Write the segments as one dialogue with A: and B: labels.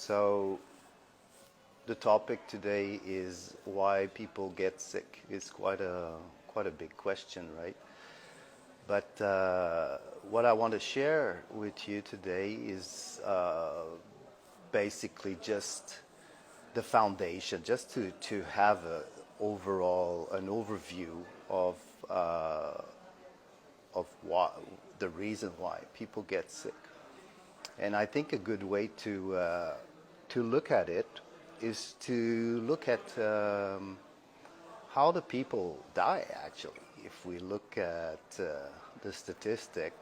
A: So the topic today is why people get sick. It's quite a big question, right? But what I want to share with you today is basically just the foundation, just to have an overview of what the reason why people get sick. And I think a good way to look at it is to look at how the people die, actually. If we look at the statistic,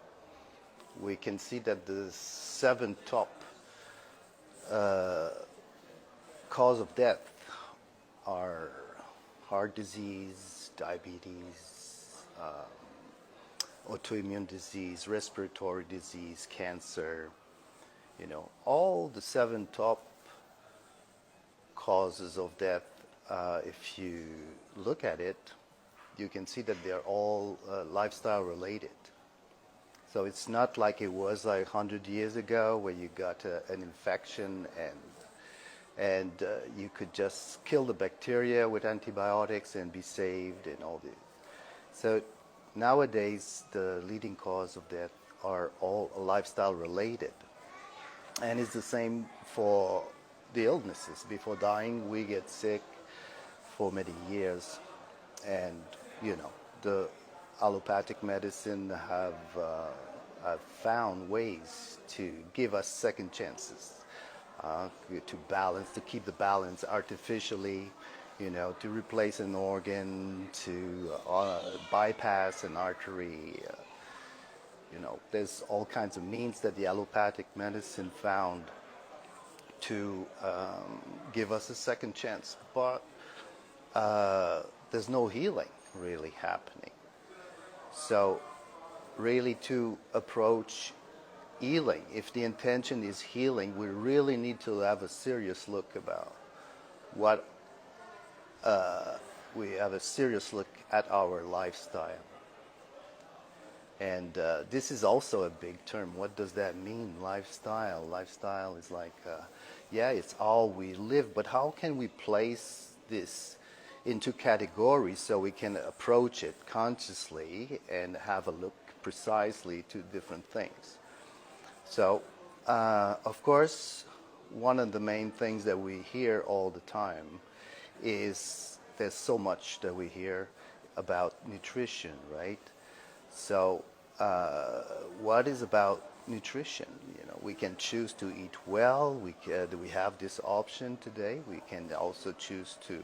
A: we can see that the 7 top cause of death are heart disease, diabetes, autoimmune disease, respiratory disease, cancer. All the 7 top causes of death, if you look at it, you can see that they're all lifestyle related. So it's not like it was like 100 years ago where you got an infection and you could just kill the bacteria with antibiotics and be saved and all this. So nowadays the leading cause of death are all lifestyle related. And it's the same for the illnesses. Before dying, we get sick for many years. And, the allopathic medicine have found ways to give us second chances, to keep the balance artificially, to replace an organ, to bypass an artery. There's all kinds of means that the allopathic medicine found to give us a second chance. But there's no healing really happening. So really to approach healing, if the intention is healing, we really need to have a serious look about we have a serious look at our lifestyle. And this is also a big term. What does that mean, lifestyle? Lifestyle is like, it's all we live, but how can we place this into categories so we can approach it consciously and have a look precisely to different things? So, of course, one of the main things that we hear all the time is there's so much that we hear about nutrition, right? So, what is about nutrition? We can choose to eat well. We have this option today. We can also choose to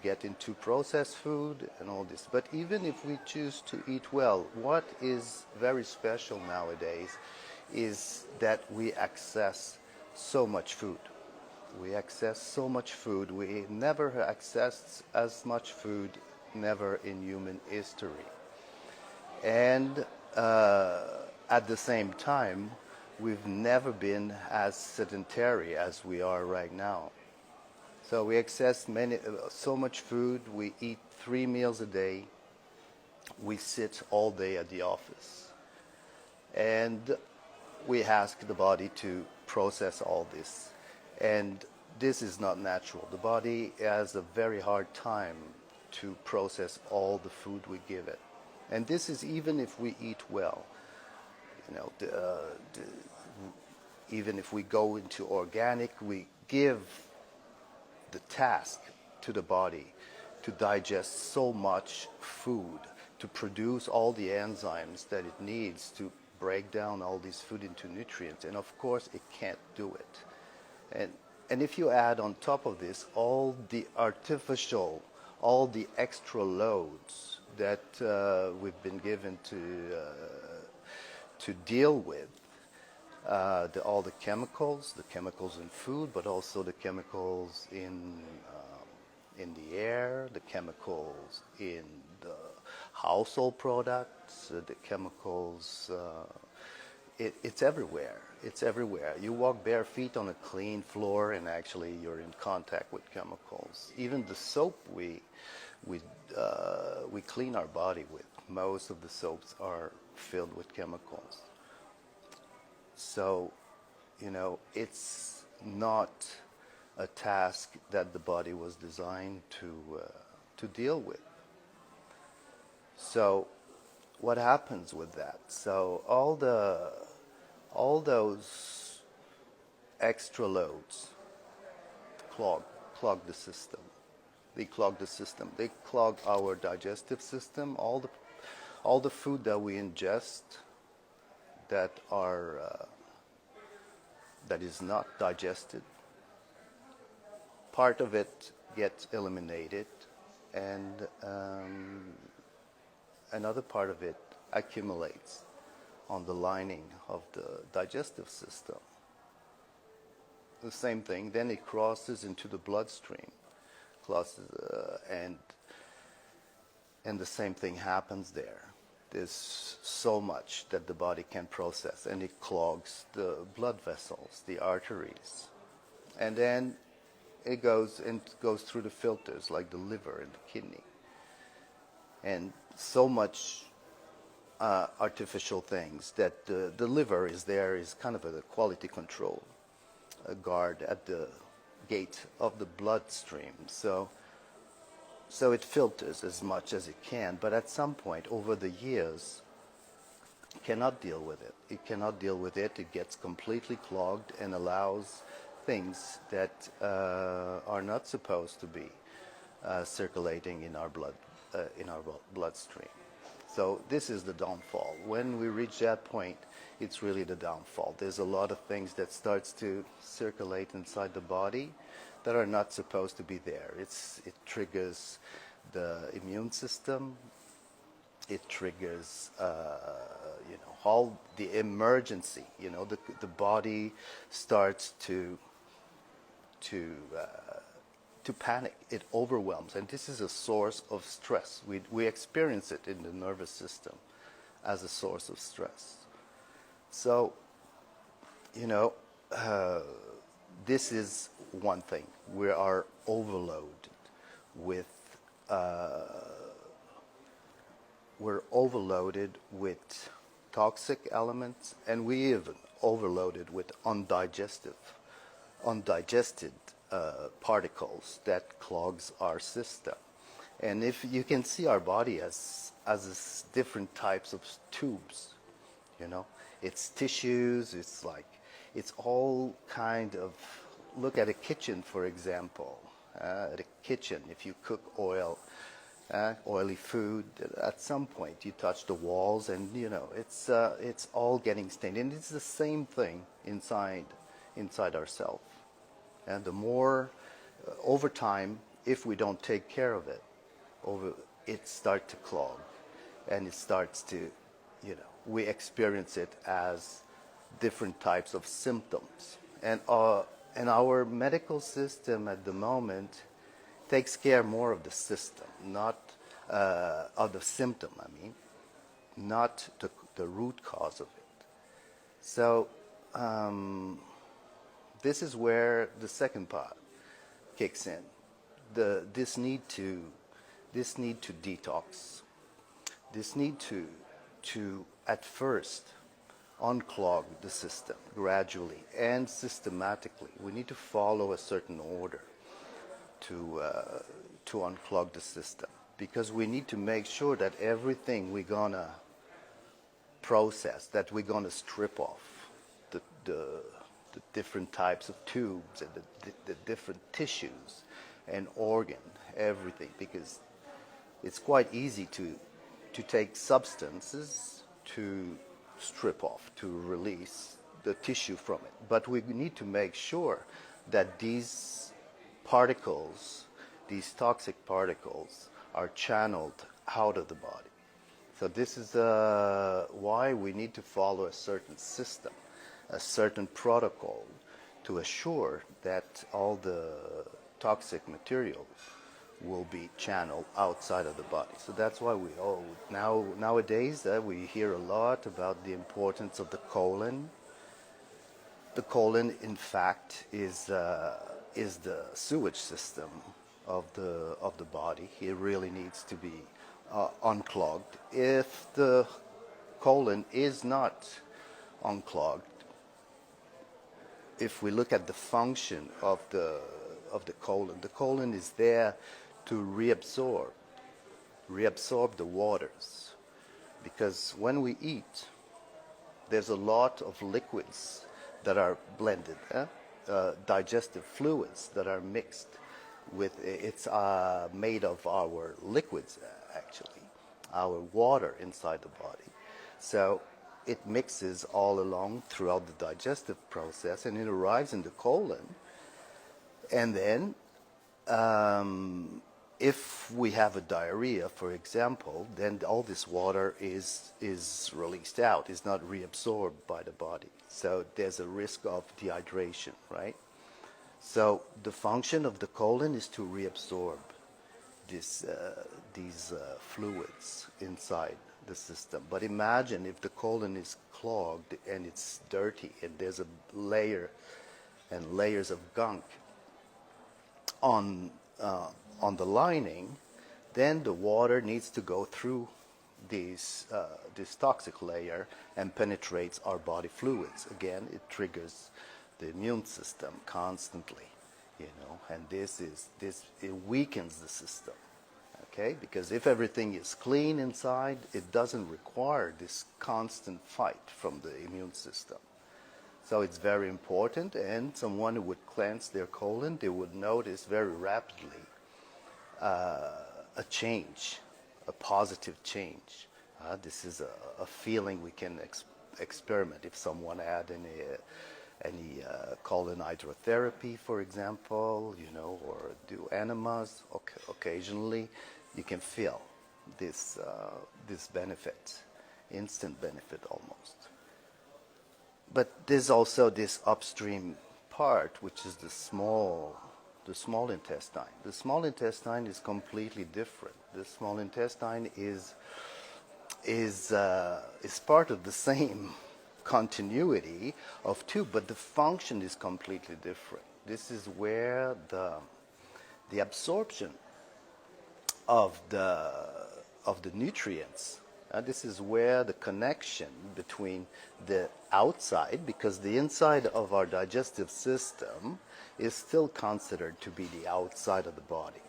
A: get into processed food and all this. But even if we choose to eat well, what is very special nowadays is that we access so much food. We access so much food. We never accessed as much food, never in human history. And at the same time, we've never been as sedentary as we are right now. So we access so much food. We eat 3 meals a day. We sit all day at the office. And we ask the body to process all this. And this is not natural. The body has a very hard time to process all the food we give it. And this is even if we eat well. Even if we go into organic, we give the task to the body to digest so much food, to produce all the enzymes that it needs to break down all this food into nutrients. And of course, it can't do it. And if you add on top of this all the artificial, all the extra loads that we've been given to deal with, all the chemicals in food, but also the chemicals in the air, the chemicals in the household products, the chemicals. It's everywhere. It's everywhere. You walk bare feet on a clean floor, and actually you're in contact with chemicals. Even the soap we clean our body with, most of the soaps are filled with chemicals. So it's not a task that the body was designed to deal with. So what happens with that? So all those extra loads clog the system. They clog the system. They clog our digestive system. All the food that we ingest that is not digested, part of it gets eliminated, and another part of it accumulates on the lining of the digestive system. The same thing, then it crosses into the bloodstream, and the same thing happens there. There's so much that the body can process, and it clogs the blood vessels, the arteries, and then it goes through the filters like the liver and the kidney, and so much artificial things that the liver is kind of a quality control, a guard at the gate of the bloodstream. So it filters as much as it can, but at some point over the years, it cannot deal with it. It cannot deal with it. It gets completely clogged and allows things that are not supposed to be circulating in our bloodstream. So this is the downfall. When we reach that point, it's really the downfall. There's a lot of things that starts to circulate inside the body that are not supposed to be there. It triggers the immune system. It triggers, all the emergency. The body starts to panic. It overwhelms, and this is a source of stress. We experience it in the nervous system as a source of stress. So, this is one thing. We are overloaded with toxic elements, and we even overloaded with undigested particles that clogs our system. And if you can see our body as different types of tubes, it's tissues, it's all kind of, look at a kitchen, for example. At a kitchen, if you cook oily food, at some point you touch the walls, and it's all getting stained. And it's the same thing inside ourselves. And the more, over time, if we don't take care of it, it starts to clog, and it starts to, we experience it as different types of symptoms. And our medical system at the moment takes care more of the system, not of the symptom, not the root cause of it. So this is where the second part kicks in. This need to detox. This need to at first unclog the system gradually and systematically. We need to follow a certain order to unclog the system, because we need to make sure that everything we're gonna process, that we're gonna strip off, the different types of tubes and the different tissues and organ, everything, because it's quite easy to take substances to strip off, to release the tissue from it. But we need to make sure that these particles, these toxic particles, are channeled out of the body. So this is why we need to follow a certain system, a certain protocol, to assure that all the toxic materials will be channeled outside of the body. So that's why nowadays we hear a lot about the importance of the colon. The colon, in fact, is the sewage system of the body. It really needs to be unclogged. If the colon is not unclogged, if we look at the function of the colon is there to reabsorb the waters, because when we eat, there's a lot of liquids that are blended, digestive fluids that are mixed with, it's made of our liquids, actually, our water inside the body. So it mixes all along throughout the digestive process, and it arrives in the colon. And then if we have a diarrhea, for example, then all this water is released out, is not reabsorbed by the body. So there's a risk of dehydration, right? So the function of the colon is to reabsorb these fluids inside the system. But imagine if the colon is clogged and it's dirty and there's a layer and layers of gunk on the lining, then the water needs to go through this toxic layer and penetrates our body fluids. Again, it triggers the immune system constantly, and it weakens the system. Okay, because if everything is clean inside, it doesn't require this constant fight from the immune system. So it's very important, and someone who would cleanse their colon, they would notice very rapidly a change, a positive change. This is a feeling we can experiment if someone had any colon hydrotherapy, for example, or do enemas occasionally. You can feel this benefit, instant benefit almost. But there's also this upstream part, which is the small intestine. The small intestine is completely different. The small intestine is part of the same continuity of two, but the function is completely different. This is where the absorption of the nutrients. This is where the connection between the outside, because the inside of our digestive system is still considered to be the outside of the body.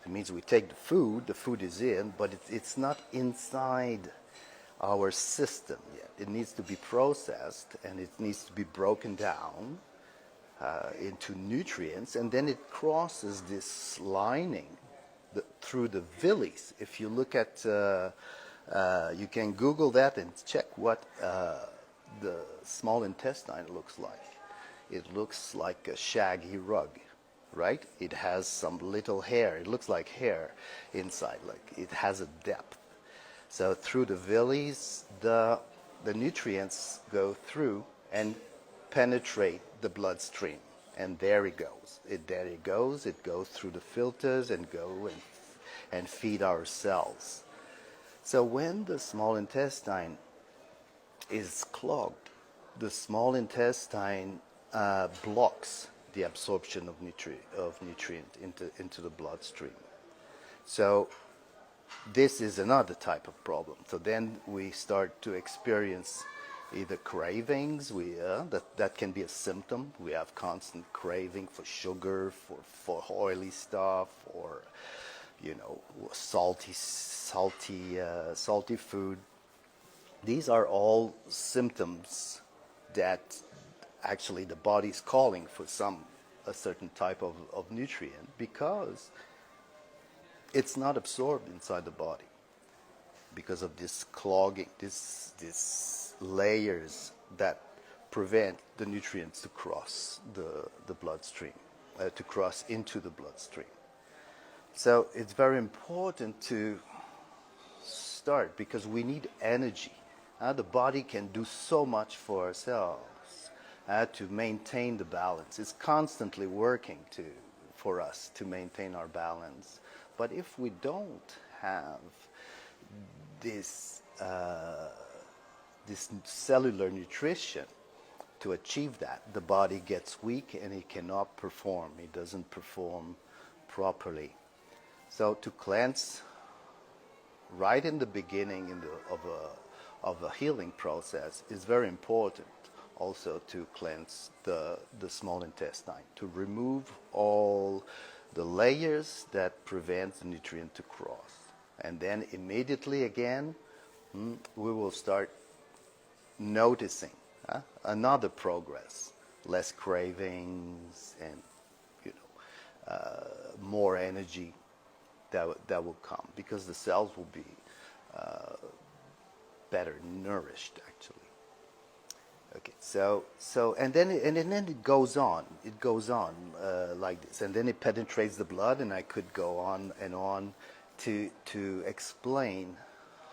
A: It means we take the food is in, but it's not inside our system yet. It needs to be processed, and it needs to be broken down into nutrients, and then it crosses this lining through the villi. If you look at you can Google that and check what the small intestine looks like. It looks like a shaggy rug, right? It has some little hair. It looks like hair inside, like it has a depth. So through the villi, the nutrients go through and penetrate the bloodstream. And there it goes. It goes through the filters and and feed our cells. So when the small intestine is clogged, the small intestine blocks the absorption of nutrient into the bloodstream. So this is another type of problem. So then we start to experience either cravings. That can be a symptom. We have constant craving for sugar, for oily stuff, or salty food. These are all symptoms that actually the body is calling for a certain type of nutrient, because it's not absorbed inside the body because of this clogging, this layers that prevent the nutrients to cross the bloodstream, to cross into the bloodstream. So it's very important to start, because we need energy. The body can do so much for ourselves to maintain the balance. It's constantly working for us to maintain our balance. But if we don't have this cellular nutrition to achieve that, the body gets weak and it cannot perform. It doesn't perform properly. So to cleanse right in the beginning of a healing process is very important. also to cleanse the small intestine, to remove all the layers that prevent the nutrient to cross. And then immediately again, we will start noticing another progress, less cravings, and more energy that will come, because the cells will be better nourished actually. Okay, so and then it goes on. It goes on like this, and then it penetrates the blood, and I could go on and on to explain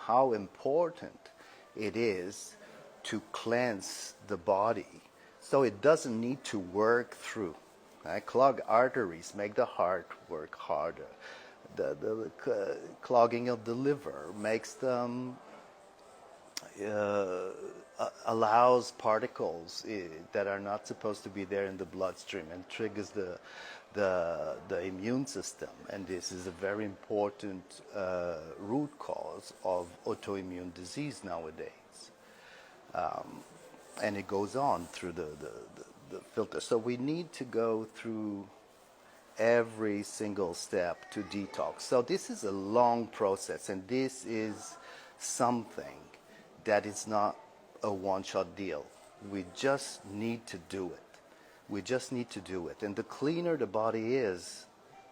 A: how important it is to cleanse the body, so it doesn't need to work through. Right? Clogged arteries make the heart work harder. The clogging of the liver makes them allows particles that are not supposed to be there in the bloodstream, and triggers the immune system. And this is a very important root cause of autoimmune disease nowadays. And it goes on through the filter. So we need to go through every single step to detox. So this is a long process, and this is something that is not a one-shot deal. We just need to do it. We just need to do it. And the cleaner the body is,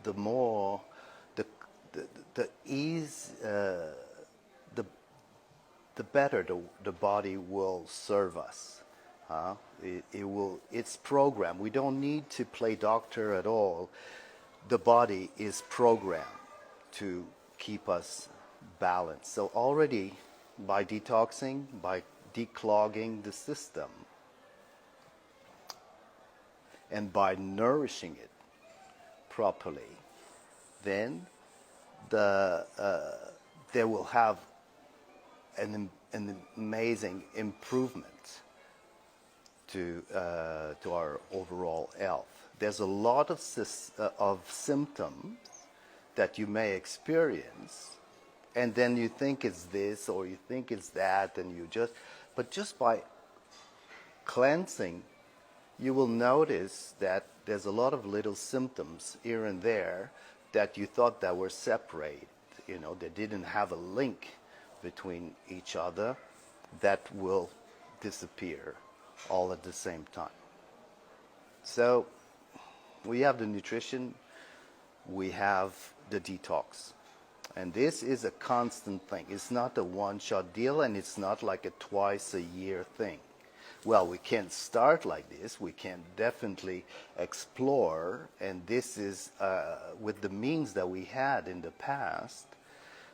A: the more the ease, the better the body will serve us. It's programmed. We don't need to play doctor at all. The body is programmed to keep us balanced. So already, by detoxing, by declogging the system, and by nourishing it properly, then they will have an amazing improvement to our overall health. There's a lot of symptoms that you may experience, and then you think it's this or you think it's that, and but just by cleansing, you will notice that there's a lot of little symptoms here and there that you thought that were separate, they didn't have a link between each other, that will disappear all at the same time. So we have the nutrition, we have the detox. And this is a constant thing. It's not a one-shot deal, and it's not like a twice-a-year thing. Well, we can't start like this. We can definitely explore, and this is with the means that we had in the past,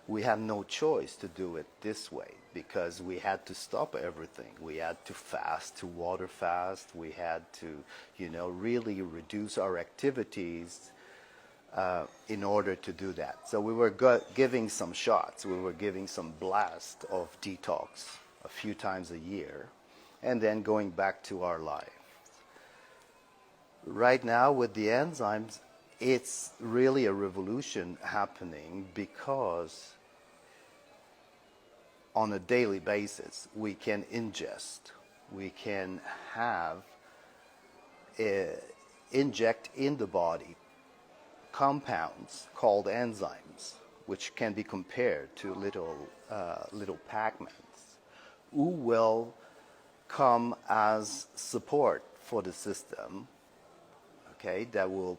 A: we had no choice to do it this way, because we had to stop everything. We had to fast, to water fast. We had to, really reduce our activities in order to do that. So we were giving some shots. We were giving some blast of detox a few times a year, and then going back to our life. Right now with the enzymes, it's really a revolution happening, because on a daily basis we can ingest, we can have inject in the body compounds called enzymes, which can be compared to little Pac-Mans, who will come as support for the system, okay, that will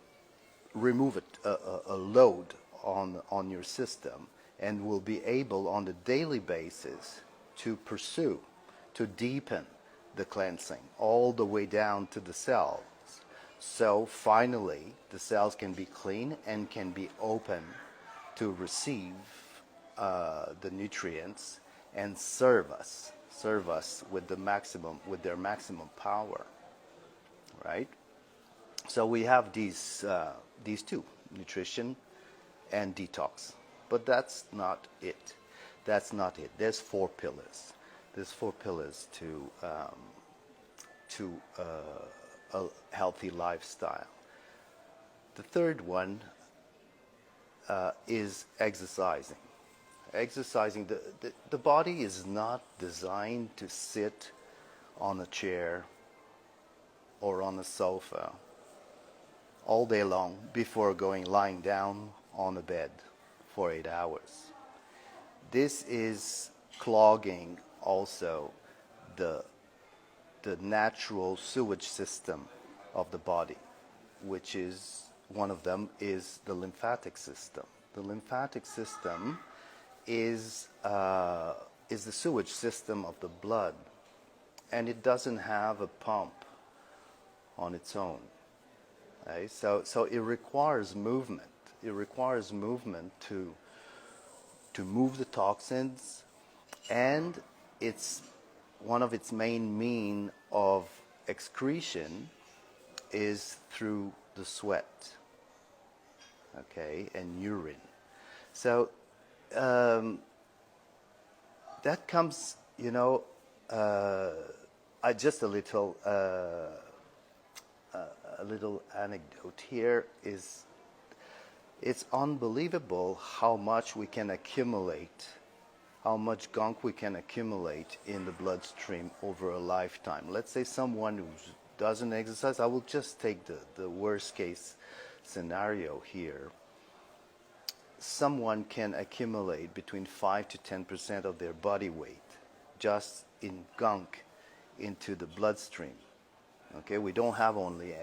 A: remove a load on your system, and will be able on a daily basis to pursue, to deepen the cleansing all the way down to the cells. So finally, the cells can be clean and can be open to receive the nutrients and serve us with their maximum power, right? So we have these two, nutrition and detox, but that's not it. That's not it. There's four pillars. There's four pillars to a healthy lifestyle. The third one is exercising. Exercising, the body is not designed to sit on a chair or on a sofa all day long before lying down on a bed for 8 hours. This is clogging also the natural sewage system of the body, which is one of them is the lymphatic system. The lymphatic system is the sewage system of the blood, and it doesn't have a pump on its own. Right? So it requires movement. It requires movement to move the toxins, and it's one of its main means of excretion is through the sweat, okay, and urine. So that comes, just a little anecdote here is, it's unbelievable how much we can accumulate, how much gunk we can accumulate in the bloodstream over a lifetime. Let's say someone who doesn't exercise, I will just take the worst case scenario here. Someone can accumulate between 5 to 10% of their body weight just in gunk into the bloodstream. Okay, we don't have only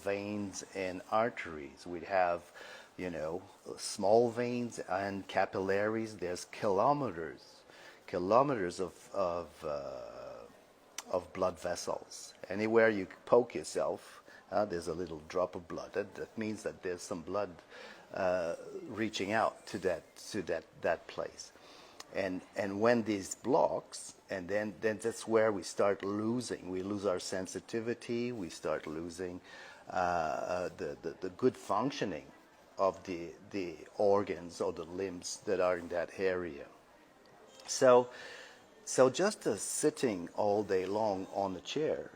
A: veins and arteries. We have, small veins and capillaries. There's kilometers of blood vessels. Anywhere you poke yourself, there's a little drop of blood. That means that there's some blood reaching out to that place. And when these blocks, and then that's where we start losing. We lose our sensitivity. We start losing the good functioning of the organs or the limbs that are in that area. So just sitting all day long on a chair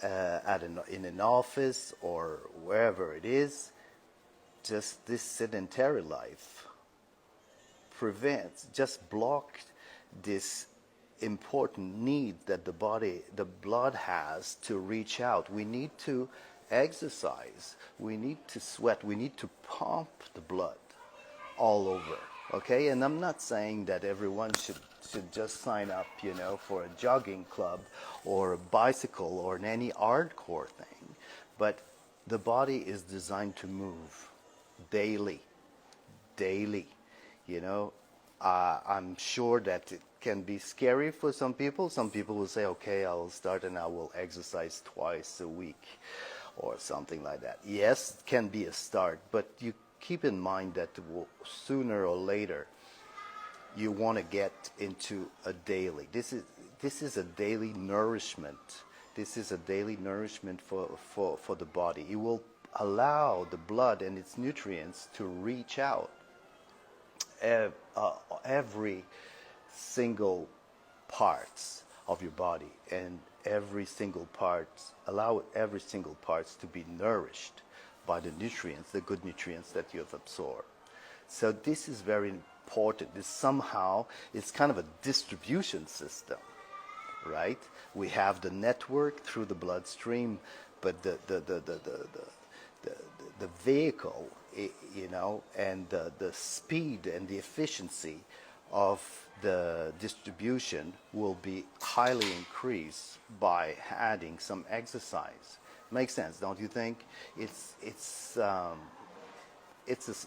A: in an office or wherever it is, just this sedentary life blocks this important need that the blood has to reach out. We need to exercise, we need to sweat, we need to pump the blood all over, okay? And I'm not saying that everyone should just sign up, for a jogging club or a bicycle or any hardcore thing, but the body is designed to move daily. I'm sure that it can be scary for some people. Some people will say, okay, I'll start and I will exercise twice a week or something like that. Yes, it can be a start, but you keep in mind that sooner or later you want to get into a daily. This is a daily nourishment. This is a daily nourishment for the body. It will allow the blood and its nutrients to reach out every single parts of your body, and allow every single parts to be nourished by the nutrients, the good nutrients that you have absorbed. So this is very important. It's kind of a distribution system, right? We have the network through the bloodstream, but the vehicle, and the speed and the efficiency of the distribution will be highly increased by adding some exercise. Makes sense, don't you think? It's a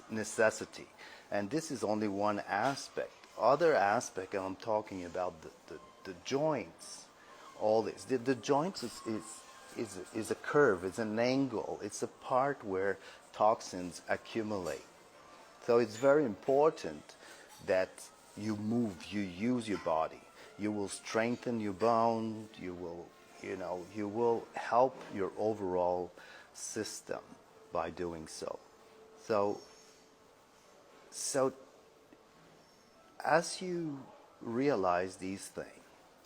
A: necessity, and this is only one aspect. Other aspect, and I'm talking about the joints. All this, the joints is a curve, it's an angle, it's a part where toxins accumulate. So it's very important that you move, you use your body. You will strengthen your bone, you will help your overall system by doing so. So as you realize these things,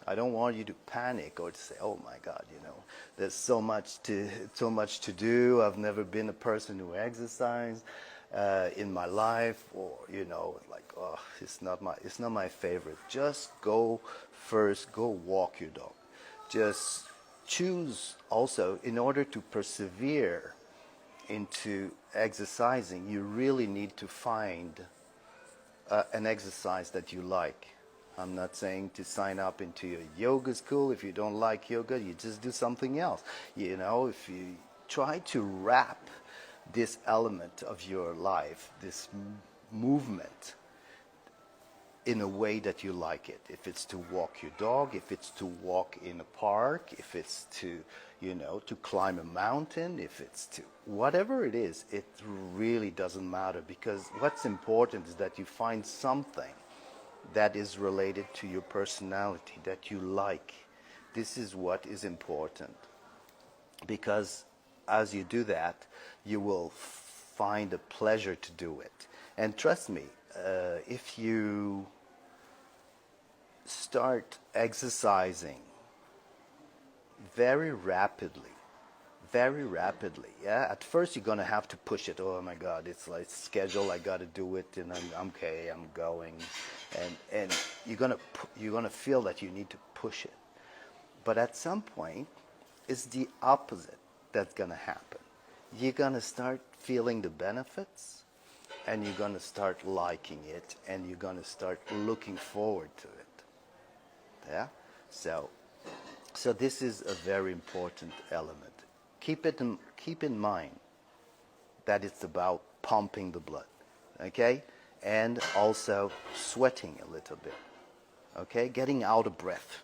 A: I don't want you to panic or to say, "Oh my God, there's so much to do. I've never been a person who exercised in my life," or like, "Oh, it's not my favorite." Just go walk your dog. Just choose also, in order to persevere into exercising, you really need to find an exercise that you like. I'm not saying to sign up into a yoga school. If you don't like yoga, you just do something else. You know, if you try to wrap this element of your life, this movement, in a way that you like it. If it's to walk your dog, if it's to walk in a park, if it's to, you know, to climb a mountain, if it's to, whatever it is, it really doesn't matter, because what's important is that you find something that is related to your personality, that you like. This is what is important, because as you do that, you will find a pleasure to do it. And trust me, if you start exercising very rapidly, yeah, at first you're going to have to push it. Oh my God, it's like schedule, I got to do it, and I'm okay, I'm going. And you're going to feel that you need to push it. But at some point, it's the opposite that's going to happen. You're going to start feeling the benefits, and you're going to start liking it, and you're going to start looking forward to it. Yeah? So this is a very important element. Keep in mind that it's about pumping the blood, okay? And also sweating a little bit, okay? Getting out of breath,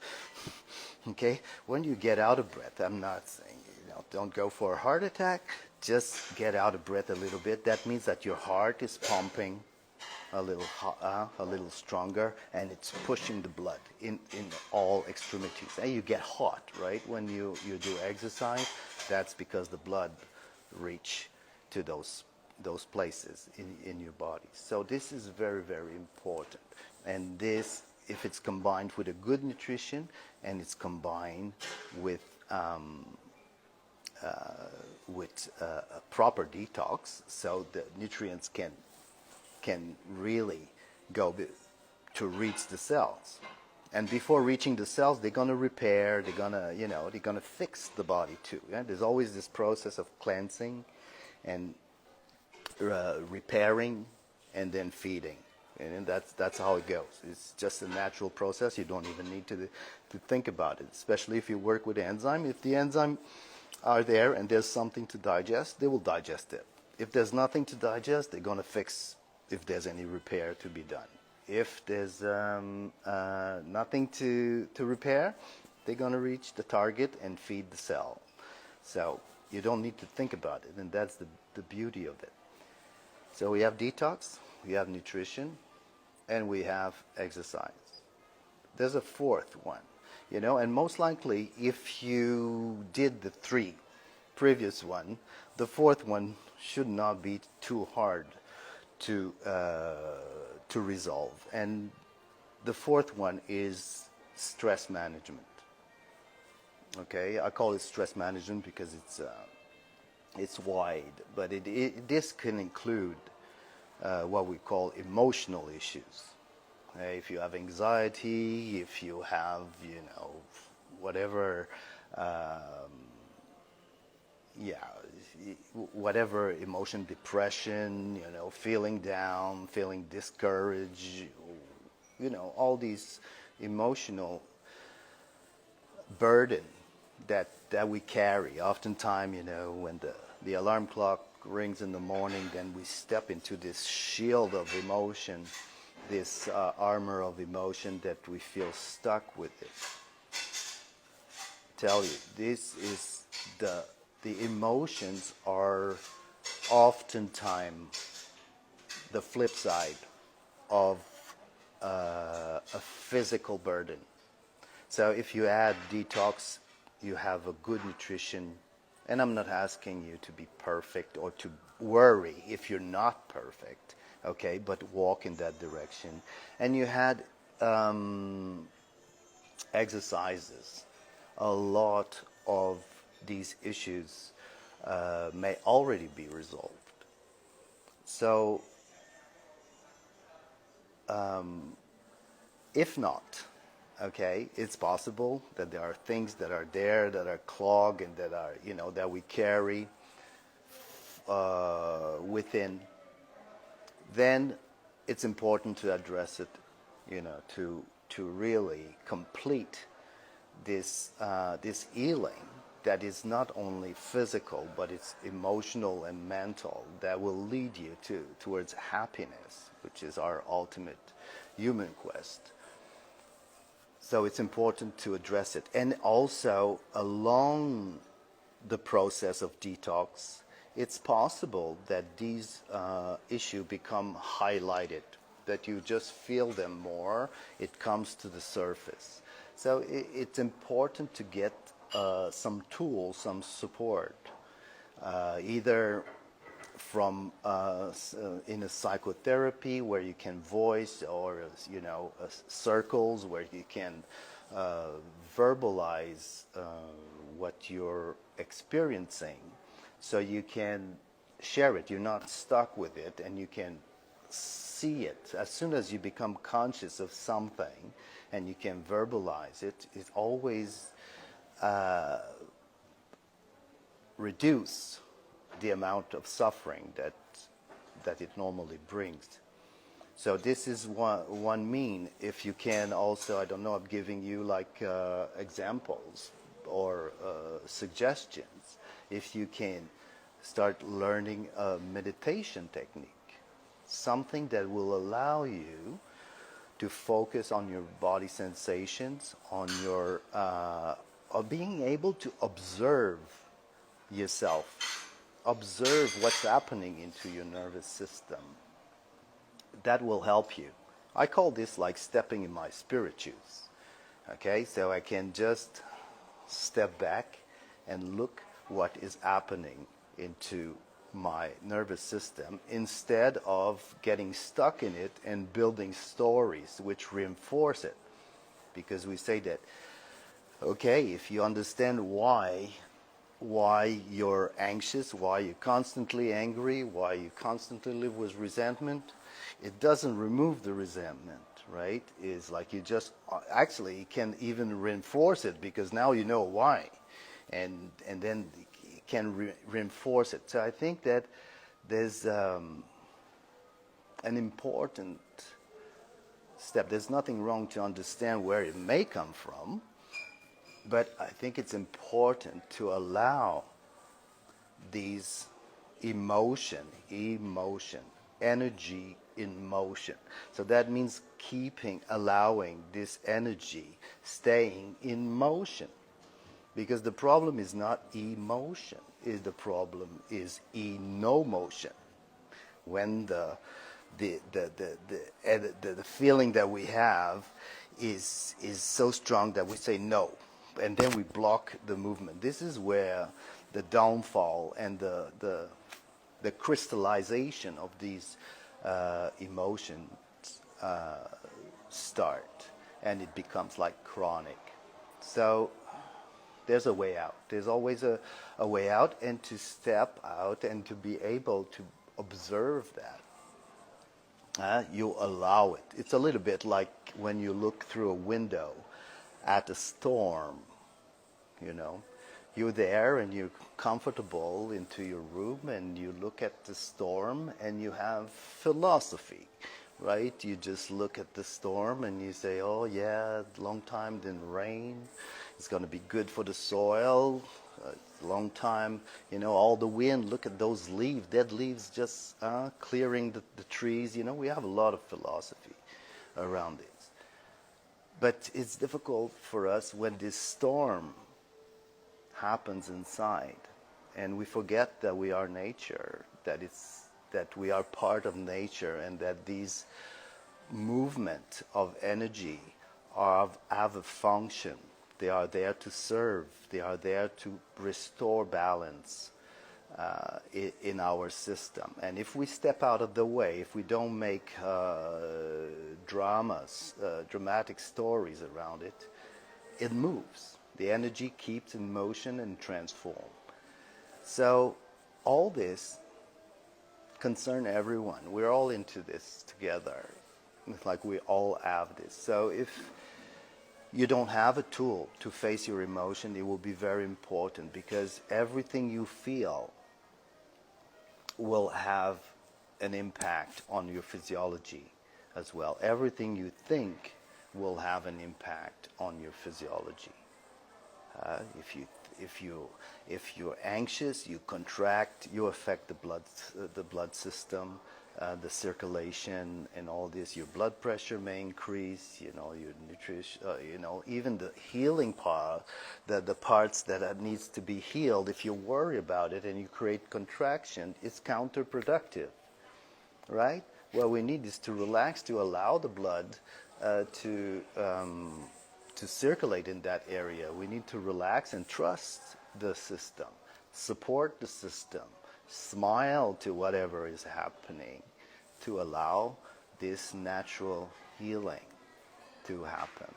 A: okay? When you get out of breath, I'm not saying, you know, don't go for a heart attack, just get out of breath a little bit. That means that your heart is pumping a little stronger, and it's pushing the blood in all extremities. And you get hot, right? When you do exercise, that's because the blood reach to those places in your body. So this is very, very important. And this, if it's combined with a good nutrition, and it's combined with a proper detox, so the nutrients can really go to reach the cells. And before reaching the cells, they're going to repair, they're going to fix the body too. Yeah? There's always this process of cleansing and repairing and then feeding. And that's how it goes. It's just a natural process. You don't even need to think about it, especially if you work with enzyme. If the enzyme are there and there's something to digest, they will digest it. If there's nothing to digest, they're going to fix if there's any repair to be done. If there's nothing to repair, they're going to reach the target and feed the cell. So you don't need to think about it, and that's the beauty of it. So we have detox, we have nutrition, and we have exercise. There's a fourth one, you know, and most likely if you did the three previous one, the fourth one should not be too hard to resolve. And the fourth one is stress management. Okay, I call it stress management because it's wide, but this can include what we call emotional issues. If you have anxiety, if you have, you know, whatever, whatever emotion, depression, you know, feeling down, feeling discouraged, you know, all these emotional burden that we carry. Oftentimes, you know, when the alarm clock rings in the morning, then we step into this shield of emotion, this armor of emotion that we feel stuck with it. Tell you, this is the emotions are oftentimes the flip side of a physical burden. So if you add detox, you have a good nutrition, and I'm not asking you to be perfect or to worry if you're not perfect, okay, but walk in that direction. And you had exercises. A lot of these issues may already be resolved. So if not, Okay, it's possible that there are things that are there that are clogged and that are, that we carry within. Then it's important to address it, to really complete this healing that is not only physical but it's emotional and mental, that will lead you towards happiness, which is our ultimate human quest. So it's important to address it. And also, along the process of detox, it's possible that these issues become highlighted, that you just feel them more, it comes to the surface. So it's important to get some tools, some support, either from in a psychotherapy where you can voice, or circles where you can verbalize what you're experiencing, so you can share it. You're not stuck with it, and you can see it. As soon as you become conscious of something and you can verbalize it, it always reduce the amount of suffering that it normally brings. So this is one mean. If you can also, I don't know, I'm giving you like examples or suggestions. If you can start learning a meditation technique, something that will allow you to focus on your body sensations, on your being able to observe yourself, observe what's happening into your nervous system. That will help you. I call this like stepping in my spirit shoes. Okay, so I can just step back and look what is happening into my nervous system, instead of getting stuck in it and building stories which reinforce it. Because we say that, okay, if you understand why you're anxious, why you're constantly angry, why you constantly live with resentment, it doesn't remove the resentment, right? It's like you just, actually it can even reinforce it, because now you know why, and then it can reinforce it. So I think that there's an important step. There's nothing wrong to understand where it may come from, but I think it's important to allow these emotion, energy in motion. So that means allowing this energy staying in motion. Because the problem is not emotion, the problem is no motion. When the feeling that we have is so strong that we say no, and then we block the movement. This is where the downfall and the crystallization of these emotions start, and it becomes like chronic. So there's a way out. There's always a way out, and to step out and to be able to observe that. You allow it. It's a little bit like when you look through a window at a storm, You're there and you're comfortable into your room, and you look at the storm and you have philosophy, right? You just look at the storm and you say, oh yeah, long time didn't rain. It's going to be good for the soil. Long time, all the wind, look at those leaves, dead leaves just clearing the trees. We have a lot of philosophy around this. But it's difficult for us when this storm happens inside, and we forget that we are nature, that we are part of nature, and that these movement of energy have a function. They are there to serve. They are there to restore balance in our system. And if we step out of the way, if we don't make dramatic stories around it, it moves. The energy keeps in motion and transform. So all this concern everyone. We're all into this together. It's like we all have this. So if you don't have a tool to face your emotion, it will be very important, because everything you feel will have an impact on your physiology as well. Everything you think will have an impact on your physiology. If you're anxious, you contract, you affect the blood system, the circulation, and all this. Your blood pressure may increase. You know, your nutrition. You know, even the healing part, the parts that needs to be healed. If you worry about it and you create contraction, it's counterproductive, right? What we need is to relax, to allow the blood to circulate in that area. We need to relax and trust the system, support the system, smile to whatever is happening, to allow this natural healing to happen.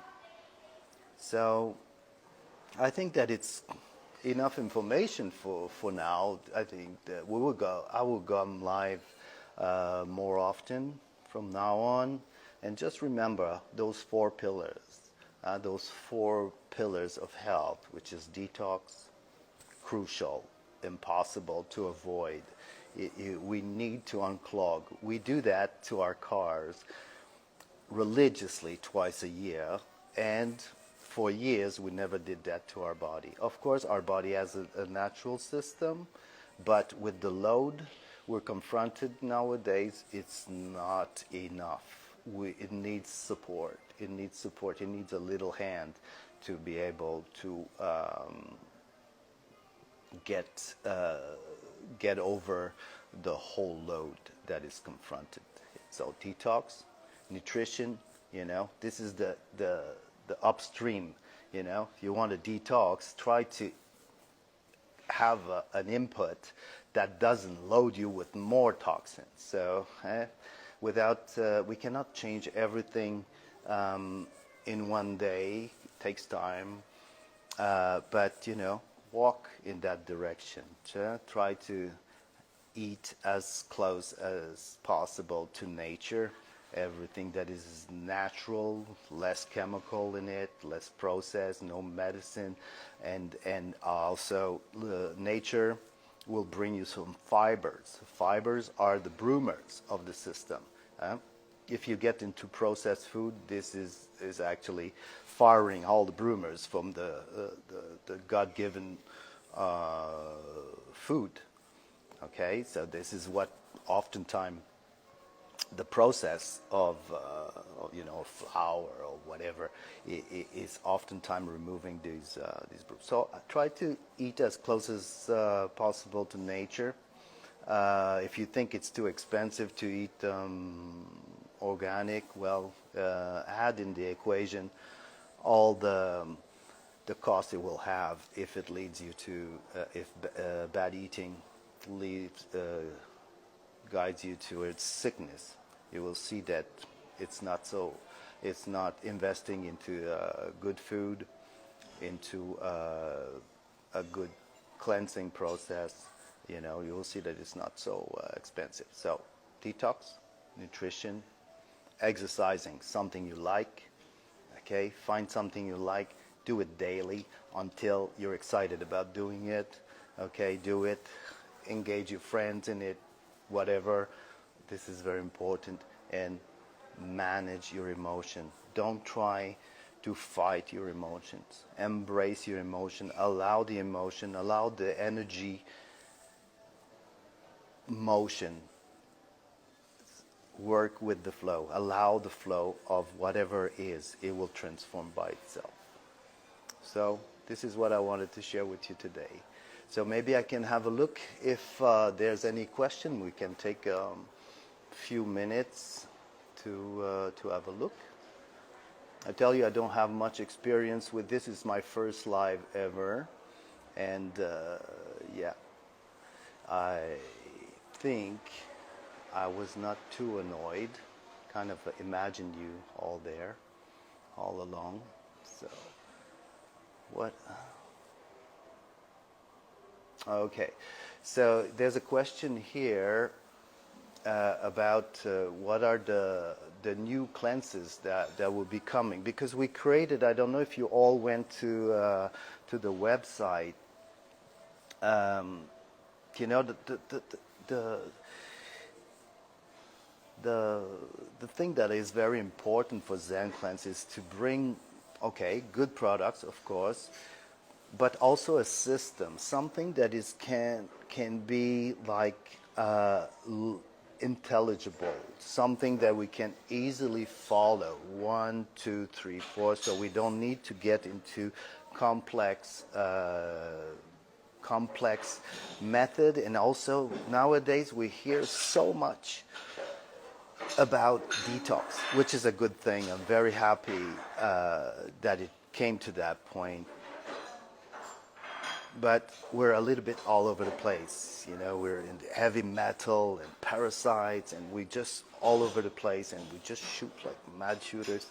A: So I think that it's enough information for now. I think that I will go live more often from now on. And just remember those 4 pillars. Those 4 pillars of health, which is detox, crucial, impossible to avoid. We need to unclog. We do that to our cars religiously twice a year, and for years we never did that to our body. Of course, our body has a natural system, but with the load we're confronted nowadays, it's not enough. It needs support. It needs support. It needs a little hand to be able to get over the whole load that is confronted. So detox, nutrition, you know, this is the upstream. You know, if you want to detox, try to have an input that doesn't load you with more toxins. So we cannot change everything in one day. It takes time, but you know, walk in that direction. Try to eat as close as possible to nature. Everything that is natural, less chemical in it, less processed, no medicine, and also nature will bring you some fibers. Fibers are the broomers of the system. If you get into processed food, this is actually firing all the broomers from the God-given food. Okay, so this is what oftentimes the process of flour or whatever is oftentimes removing these broomers. So try to eat as close as possible to nature. If you think it's too expensive to eat organic, well, add in the equation all the cost it will have if it leads you to if bad eating guides you towards sickness. You will see that it's not investing into good food, into a good cleansing process. You know, you will see that it's not so expensive. So detox, nutrition, exercising, something you like. Okay, find something you like, do it daily until you're excited about doing it. Okay, do it, engage your friends in it, whatever. This is very important. And manage your emotion. Don't try to fight your emotions. Embrace your emotion. Allow the emotion, allow the energy motion. Work with the flow. Allow the flow of whatever is. It will transform by itself. So this is what I wanted to share with you today. So maybe I can have a look. If there's any question, we can take a few minutes to have a look. I tell you, I don't have much experience with this. It's my first live ever. And yeah, I think I was not too annoyed. Kind of imagined you all there, all along. So, what? Okay, so there's a question here. about what are the new cleanses that will be coming, because we created, I don't know if you all went to the website, you know, the the thing that is very important for ZenCleanz is to bring, okay, good products, of course, but also a system, something that is can be like intelligible, something that we can easily follow, 1, 2, 3, 4, so we don't need to get into complex complex method. And also nowadays we hear so much about detox, which is a good thing. I'm very happy that it came to that point. But we're a little bit all over the place. You know, we're in the heavy metal and parasites, and we just all over the place, and we just shoot like mad shooters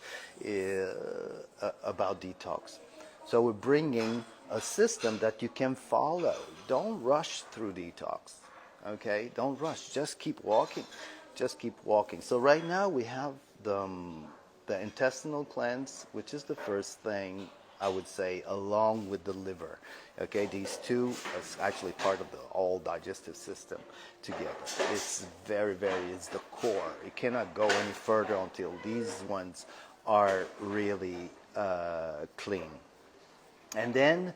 A: about detox. So we're bringing a system that you can follow. Don't rush through detox, okay? Don't rush. Just keep walking. Just keep walking. So right now we have the intestinal cleanse, which is the first thing I would say, along with the liver. Okay, these two is actually part of the all digestive system together. It's it's the core. It cannot go any further until these ones are really clean. And then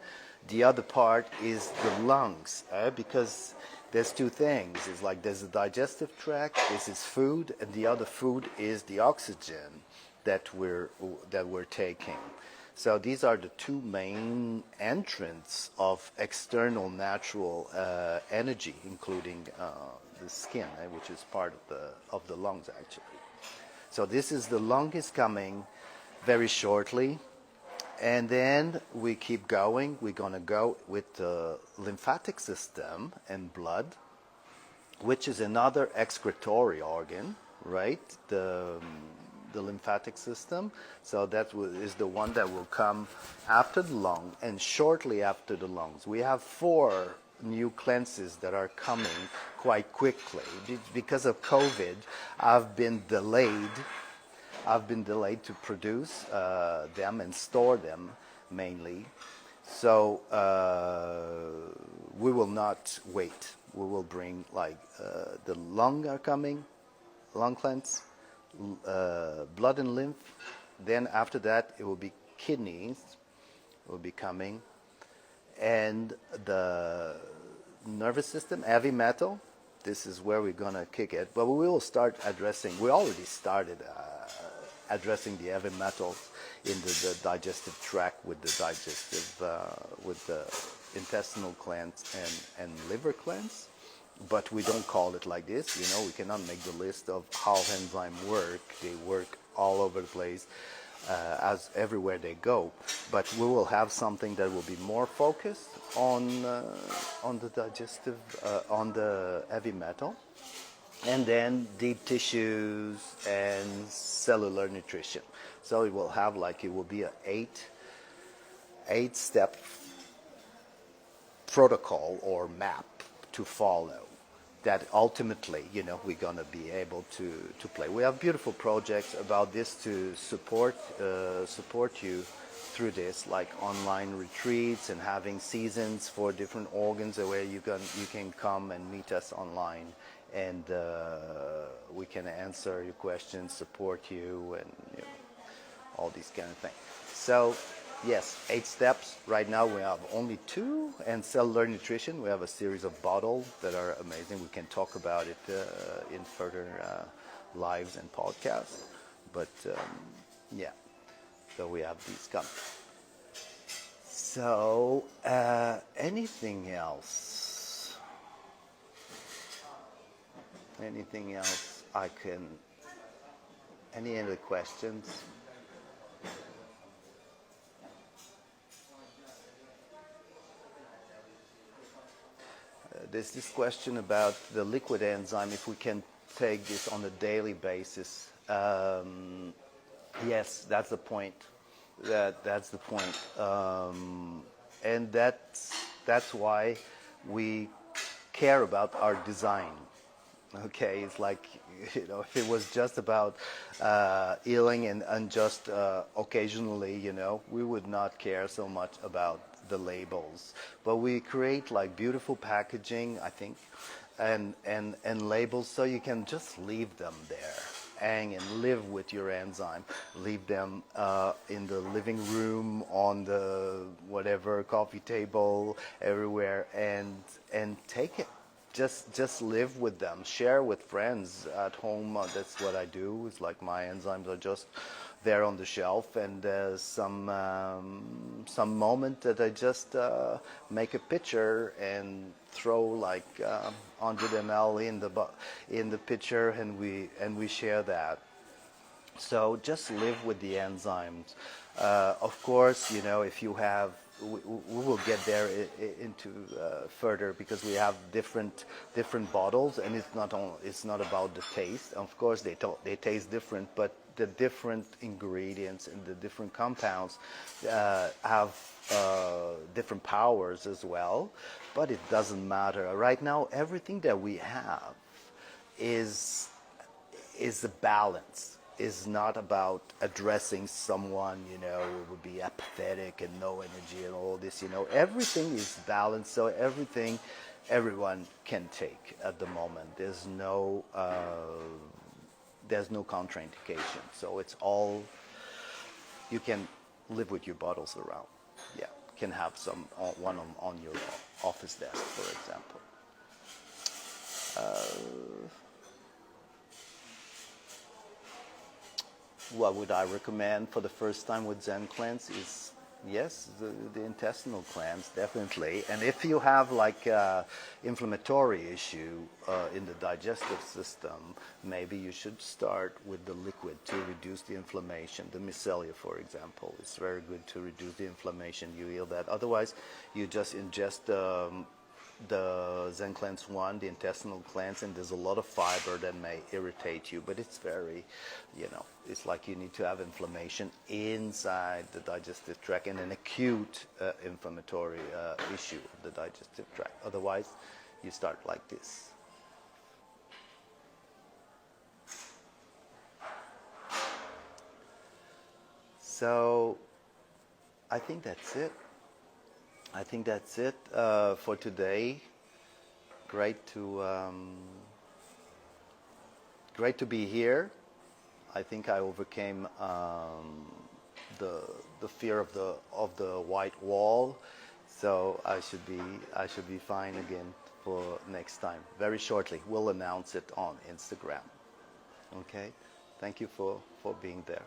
A: the other part is the lungs, because there's two things. It's like there's the digestive tract, this is food, and the other food is the oxygen that we're taking. So these are the two main entrants of external natural energy, including the skin, which is part of the lungs actually. So this is the lung is coming very shortly. And then we keep going. We're going to go with the lymphatic system and blood, which is another excretory organ, right? The lymphatic system. So that is the one that will come after the lung and shortly after the lungs. We have 4 new cleanses that are coming quite quickly. Because of COVID, I've been delayed to produce them and store them mainly. So we will not wait. We will bring like the lung are coming, lung cleanse, blood and lymph. Then after that it will be kidneys will be coming, and the nervous system, heavy metal. This is where we're gonna kick it, but we will start addressing. We already started addressing the heavy metals in the digestive tract with the digestive with the intestinal cleanse and liver cleanse. But we don't call it like this. You know, we cannot make the list of how enzymes work. They work all over the place, as everywhere they go. But we will have something that will be more focused on the digestive, on the heavy metal, and then deep tissues and cellular nutrition. So it will have like, it will be a 8-step protocol or map to follow, that ultimately, you know, we're going to be able to play. We have beautiful projects about this to support you through this, like online retreats and having seasons for different organs where you can come and meet us online, and we can answer your questions, support you, and you know, all these kind of things. So yes, 8 steps. Right now we have only 2, and cellular nutrition, we have a series of bottles that are amazing. We can talk about it in further lives and podcasts. But yeah, so we have these coming. So anything else? Anything else I can? Any other questions? There's this question about the liquid enzyme, if we can take this on a daily basis. Yes, that's the point. That's the point. And that's why we care about our design. Okay, it's like, if it was just about healing and just occasionally, we would not care so much about the labels. But we create like beautiful packaging, I think, and labels so you can just leave them there, hang and live with your enzyme. Leave them in the living room, on the whatever coffee table, everywhere, and take it. Just live with them, share with friends at home. That's what I do. It's like my enzymes are just there on the shelf, and there's some moment that I just make a picture and throw like 100 ml in the pitcher, and we share that. So just live with the enzymes. Of course, if you have, we will get there into further, because we have different bottles, and it's not about the taste. Of course, they taste different, but the different ingredients and the different compounds have different powers as well. But it doesn't matter. Right now, everything that we have is a balance. Is not about addressing someone, who would be apathetic and no energy and all this, Everything is balanced, so everyone can take at the moment. There's no contraindication. So it's all, you can live with your bottles around. Yeah, can have one on your office desk, for example. What would I recommend for the first time with ZenCleanz is, yes, the intestinal cleanse, definitely. And if you have like inflammatory issue in the digestive system, maybe you should start with the liquid to reduce the inflammation. The micellar, for example, it's very good to reduce the inflammation. You heal that. Otherwise, you just ingest the ZenCleanz 1, the intestinal cleanse, and there's a lot of fiber that may irritate you, but it's very, it's like you need to have inflammation inside the digestive tract, and an acute inflammatory issue of the digestive tract. Otherwise, you start like this. So, I think that's it. For today. Great to be here. I think I overcame the fear of the white wall, so I should be fine again for next time. Very shortly, we'll announce it on Instagram. Okay, thank you for being there.